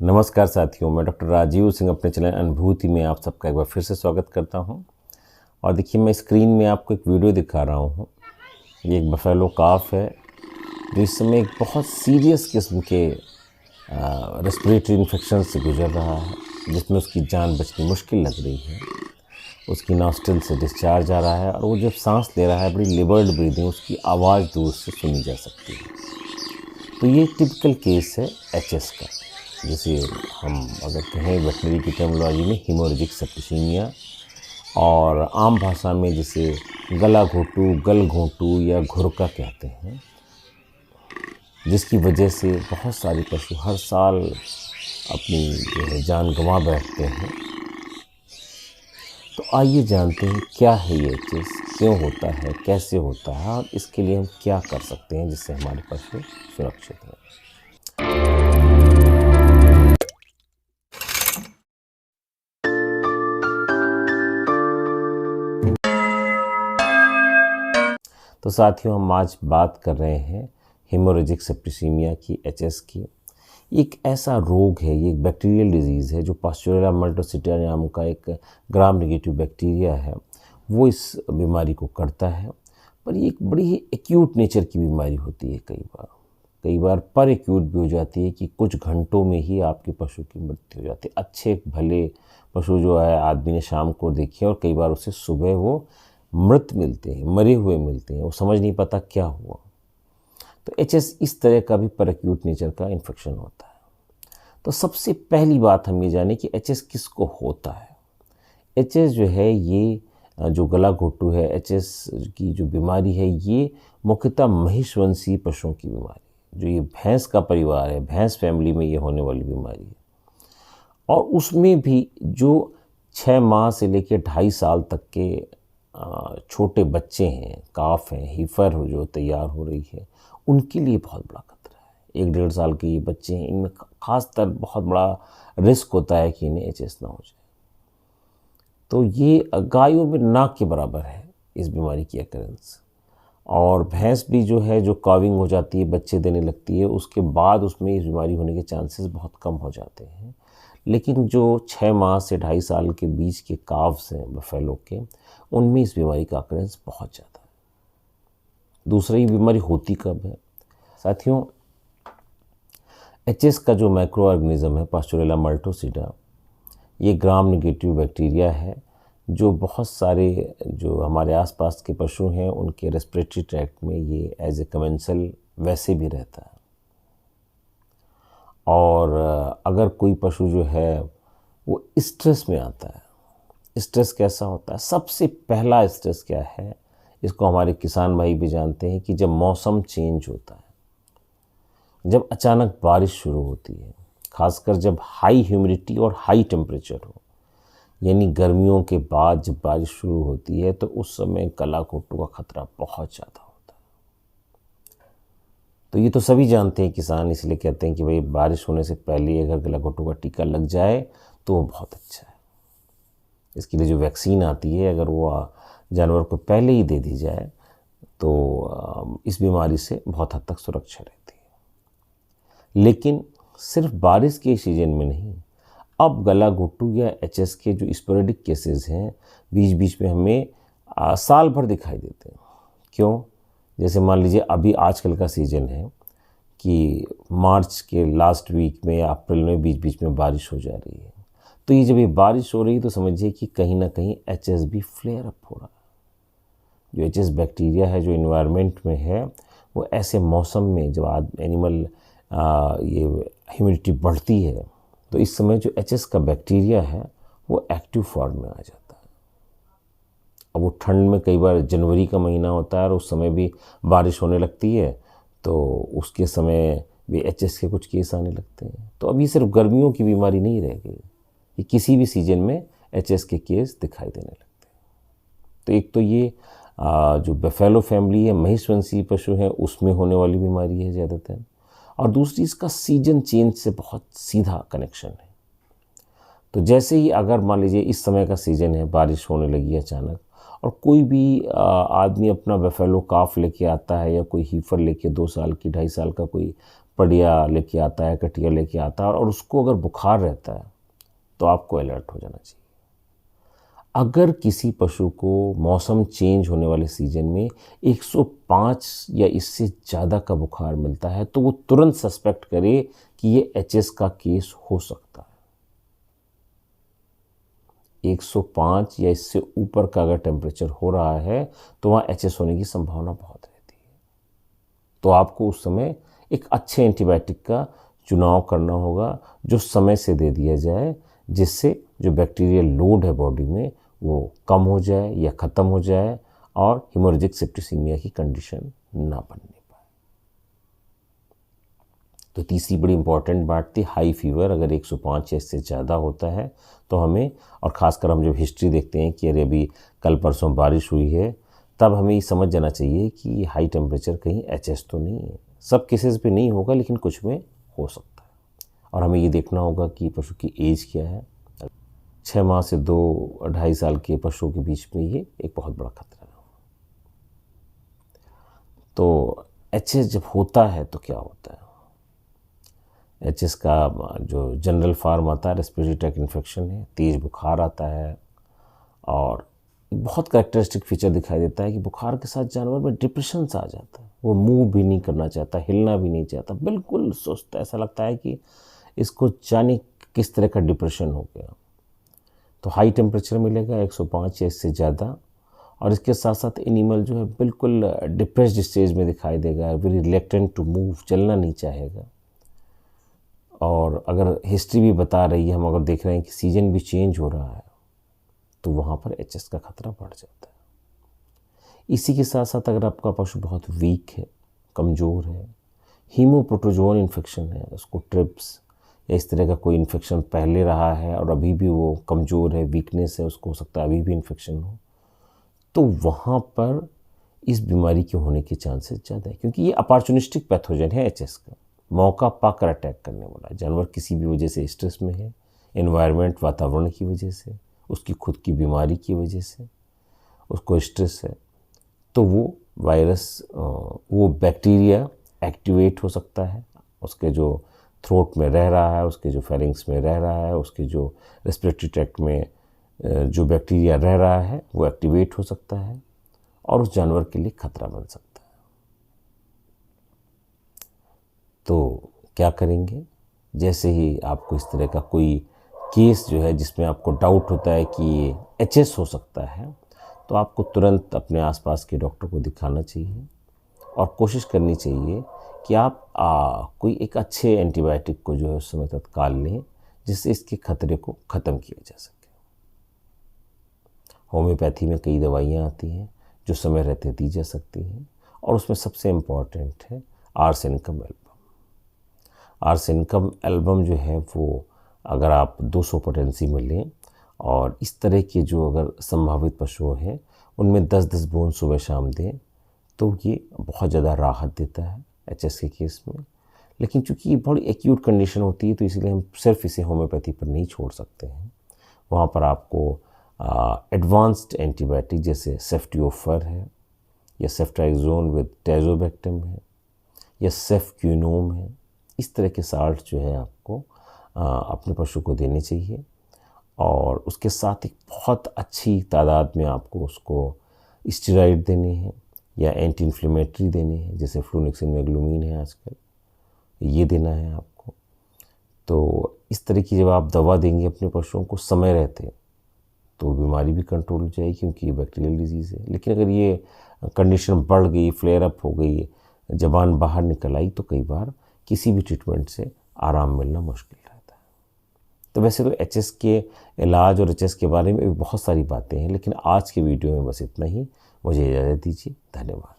नमस्कार साथियों, मैं डॉक्टर राजीव सिंह अपने चैनल अनुभूति में आप सबका एक बार फिर से स्वागत करता हूं। और देखिए, मैं स्क्रीन में आपको एक वीडियो दिखा रहा हूं। ये एक बफेलो काफ है जो इस समय एक बहुत सीरियस किस्म के रेस्पिरेटरी इन्फेक्शन से गुजर रहा है, जिसमें उसकी जान बचनी मुश्किल लग रही है। उसकी नॉस्ट्रिल से डिस्चार्ज आ रहा है और वो जब सांस ले रहा है, बड़ी लेबर्ड ब्रीदिंग, उसकी आवाज़ दूर से सुनी जा सकती है। तो ये टिपिकल केस है एचएस का, जिसे हम अगर कहें वेटनरी की टर्मिनोलॉजी में हेमोरेजिक सेप्टिसीमिया, और आम भाषा में जिसे गला घोटू, गल घोटू या घुरका कहते हैं, जिसकी वजह से बहुत सारे पशु हर साल अपनी जो है जान गंवा बैठते हैं। तो आइए जानते हैं क्या है ये एचएस, क्यों होता है, कैसे होता है और इसके लिए हम क्या कर सकते हैं जिससे हमारे पशु सुरक्षित रहें। तो साथियों, हम आज बात कर रहे हैं हेमोरेजिक सेप्टिसीमिया की, एचएस की। एक ऐसा रोग है, ये एक बैक्टीरियल डिजीज़ है जो पास्चुरेला मल्टोसिटा नाम का एक ग्राम नेगेटिव बैक्टीरिया है, वो इस बीमारी को करता है। पर ये एक बड़ी ही एक्यूट नेचर की बीमारी होती है। कई बार पर एक्यूट भी हो जाती है कि कुछ घंटों में ही आपके पशु की मृत्यु हो जाती है। अच्छे भले पशु जो है आदमी ने शाम को देखे और कई बार उसे सुबह वो मृत मिलते हैं, मरे हुए मिलते हैं, वो समझ नहीं पाता क्या हुआ। तो एचएस इस तरह का भी पर एक्यूट नेचर का इन्फेक्शन होता है। तो सबसे पहली बात हम ये जाने कि एचएस किसको होता है। एचएस जो है, ये जो गला घोटू है, एचएस की जो बीमारी है, ये मुख्यतः महिषवंशी पशुओं की बीमारी है। जो ये भैंस का परिवार है, भैंस फैमिली में ये होने वाली बीमारी है। और उसमें भी जो 6 माह से लेकर 2.5 साल तक के छोटे बच्चे हैं, काफ हैं, हीफर हो जो तैयार हो रही है, उनके लिए बहुत बड़ा खतरा है। 1-1.5 साल के ये बच्चे हैं, इनमें खासतर बहुत बड़ा रिस्क होता है कि इन्हें एचएस ना हो जाए। तो ये गायों में नाक के बराबर है इस बीमारी की अकरेंस। और भैंस भी जो है, जो काविंग हो जाती है, बच्चे देने लगती है, उसके बाद उसमें इस बीमारी होने के चांसेस बहुत कम हो जाते हैं। लेकिन जो 6 माह से 2.5 साल के बीच के काव्स हैं बफेलो के, उनमें इस बीमारी का अकरेंस बहुत ज़्यादा है। दूसरी ये बीमारी होती कब है साथियों? एचएस का जो माइक्रो ऑर्गेनिज्म है पास्चुरेला मल्टोसिटा, ये ग्राम नेगेटिव बैक्टीरिया है जो बहुत सारे जो हमारे आसपास के पशु हैं उनके रेस्पिरेटरी ट्रैक्ट में ये एज ए कमेंसल वैसे भी रहता है। और अगर कोई पशु जो है वो स्ट्रेस में आता है, स्ट्रेस कैसा होता है? सबसे पहला स्ट्रेस क्या है, इसको हमारे किसान भाई भी जानते हैं कि जब मौसम चेंज होता है, जब अचानक बारिश शुरू होती है, खासकर जब हाई ह्यूमिडिटी और हाई टेम्परेचर हो, यानी गर्मियों के बाद जब बारिश शुरू होती है, तो उस समय गला घोटू का खतरा बहुत ज़्यादा होता है। तो ये तो सभी जानते हैं किसान, इसलिए कहते हैं कि भाई बारिश होने से पहले अगर गला घोटू का टीका लग जाए तो वो बहुत अच्छा है। इसके लिए जो वैक्सीन आती है, अगर वो जानवर को पहले ही दे दी जाए तो इस बीमारी से बहुत हद तक सुरक्षा रहती है। लेकिन सिर्फ बारिश के सीजन में नहीं, अब गला घोटू या एचएस के जो स्पोरेडिक केसेस हैं, बीच बीच में हमें साल भर दिखाई देते हैं। क्यों? जैसे मान लीजिए अभी आजकल का सीज़न है कि मार्च के लास्ट वीक में या अप्रैल में बीच बीच में बारिश हो जा रही है। तो ये जब ये बारिश हो रही है तो समझिए कि कहीं ना कहीं एचएस भी फ्लेयर अप हो रहा है। जो एचएस बैक्टीरिया है, जो इन्वायरमेंट में है, वो ऐसे मौसम में जब एनिमल ये ह्यूमिडिटी बढ़ती है, तो इस समय जो एचएस का बैक्टीरिया है वो एक्टिव फॉर्म में आ जाता है। अब वो ठंड में कई बार जनवरी का महीना होता है और उस समय भी बारिश होने लगती है, तो उसके समय भी एचएस के कुछ केस आने लगते हैं। तो अभी सिर्फ गर्मियों की बीमारी नहीं रह गई, ये किसी भी सीजन में एचएस के केस दिखाई देने लगते हैं। तो एक तो ये जो बफेलो फैमिली है, महिषवंशी पशु हैं, उसमें होने वाली बीमारी है ज़्यादातर। और दूसरी, इसका सीजन चेंज से बहुत सीधा कनेक्शन है। तो जैसे ही अगर मान लीजिए इस समय का सीज़न है, बारिश होने लगी अचानक, और कोई भी आदमी अपना बफेलो काफ लेके आता है या कोई हीफर लेके 2 साल की 2.5 साल का कोई पड़िया लेके आता है, कटिया लेके आता है और उसको अगर बुखार रहता है तो आपको अलर्ट हो जाना चाहिए। अगर किसी पशु को मौसम चेंज होने वाले सीजन में 105 या इससे ज़्यादा का बुखार मिलता है तो वो तुरंत सस्पेक्ट करे कि ये एचएस का केस हो सकता है। 105 या इससे ऊपर का अगर टेम्परेचर हो रहा है तो वहाँ एचएस होने की संभावना बहुत रहती है। तो आपको उस समय एक अच्छे एंटीबायोटिक का चुनाव करना होगा जो समय से दे दिया जाए, जिससे जो बैक्टीरियल लोड है बॉडी में वो कम हो जाए या ख़त्म हो जाए और हेमोरेजिक सेप्टिसीमिया की कंडीशन ना बनने पाए। तो तीसरी बड़ी इंपॉर्टेंट बात थी हाई फीवर। अगर 105 या इससे ज़्यादा होता है तो हमें, और ख़ासकर हम जब हिस्ट्री देखते हैं कि अरे अभी कल परसों बारिश हुई है, तब हमें ये समझ जाना चाहिए कि हाई टेम्परेचर कहीं एचएस तो नहीं है। सब केसेस पे नहीं होगा लेकिन कुछ में हो सकता है। और हमें ये देखना होगा कि पशु की एज क्या है। 6 माह से 2-2.5 साल के पशुओं के बीच में ये एक बहुत बड़ा खतरा है। तो एचएस जब होता है तो क्या होता है? एचएस का जो जनरल फॉर्म आता है रेस्पिरेटरी ट्रैक्ट इन्फेक्शन है, तेज़ बुखार आता है और बहुत कैरेक्टरिस्टिक फीचर दिखाई देता है कि बुखार के साथ जानवर में डिप्रेशन सा आ जाता है। वो मूव भी नहीं करना चाहता, हिलना भी नहीं चाहता, बिल्कुल सुस्त, ऐसा लगता है कि इसको जाने किस तरह का डिप्रेशन हो गया। तो हाई टेम्परेचर मिलेगा 105 या इससे ज़्यादा, और इसके साथ साथ एनिमल जो है बिल्कुल डिप्रेस्ड स्टेज में दिखाई देगा, वेरी रिलेक्टेंट टू मूव, चलना नहीं चाहेगा। और अगर हिस्ट्री भी बता रही है, हम अगर देख रहे हैं कि सीजन भी चेंज हो रहा है, तो वहाँ पर एचएस का खतरा बढ़ जाता है। इसी के साथ साथ अगर आपका पशु बहुत वीक है, कमज़ोर है, हीमोप्रोटोजोन इन्फेक्शन है, उसको ट्रिप्स या इस तरह का कोई इन्फेक्शन पहले रहा है और अभी भी वो कमज़ोर है, वीकनेस है, उसको हो सकता है अभी भी इन्फेक्शन हो, तो वहाँ पर इस बीमारी के होने के चांसेस ज़्यादा है, क्योंकि ये अपॉर्चुनिस्टिक पैथोजन है एचएस का, मौका पाकर अटैक करने वाला। जानवर किसी भी वजह से स्ट्रेस में है, एनवायरनमेंट, वातावरण की वजह से, उसकी खुद की बीमारी की वजह से उसको स्ट्रेस है, तो वो वायरस, वो बैक्टीरिया एक्टिवेट हो सकता है। उसके जो थ्रोट में रह रहा है, उसके जो फेरिंग्स में रह रहा है, उसके जो रेस्पिरेटरी ट्रैक्ट में जो बैक्टीरिया रह रहा है वो एक्टिवेट हो सकता है और उस जानवर के लिए खतरा बन सकता है। तो क्या करेंगे? जैसे ही आपको इस तरह का कोई केस जो है जिसमें आपको डाउट होता है कि ये एचएस हो सकता है, तो आपको तुरंत अपने आसपास के डॉक्टर को दिखाना चाहिए और कोशिश करनी चाहिए कि आप कोई एक अच्छे एंटीबायोटिक को जो है उस समय तत्काल लें, जिससे इसके खतरे को ख़त्म किया जा सके। होम्योपैथी में कई दवाइयाँ आती हैं जो समय रहते दी जा सकती हैं, और उसमें सबसे इम्पॉर्टेंट है आर्सेनिकम एल्बम। आर्सेनिकम एल्बम जो है वो अगर आप 200 पोटेंसी में लें, और इस तरह के जो अगर संभावित पशु हैं उनमें 10-10 बूंद सुबह शाम दें, तो ये बहुत ज़्यादा राहत देता है एचएस के केस में। लेकिन चूँकि ये बड़ी एक्यूट कंडीशन होती है तो इसलिए हम सिर्फ इसे होम्योपैथी पर नहीं छोड़ सकते हैं। वहाँ पर आपको एडवांस्ड एंटीबायोटिक जैसे सेफ्टियोफर है, या सेफ्ट्राइजोन विद टैजोबैक्टम है, या सेफक्यूनोम है, इस तरह के साल्ट जो है आपको अपने पशु को देने चाहिए। और उसके साथ एक बहुत अच्छी तादाद में आपको उसको स्टेरॉइड देने हैं या एंटी इन्फ्लेमेटरी देने हैं, जैसे फ्लूनेक्सिन मेग्लूमिन है आजकल, ये देना है आपको। तो इस तरह की जब आप दवा देंगे अपने पशुओं को समय रहते, तो बीमारी भी कंट्रोल हो जाएगी, क्योंकि ये बैक्टीरियल डिजीज़ है। लेकिन अगर ये कंडीशन बढ़ गई, फ्लेयर अप हो गई, ज़बान बाहर निकल आई, तो कई बार किसी भी ट्रीटमेंट से आराम मिलना मुश्किल रहता है। तो वैसे तो एचएस के इलाज और एचएस के बारे में भी बहुत सारी बातें हैं, लेकिन आज के वीडियो में बस इतना ही। मुझे इजाज़त दीजिए। धन्यवाद।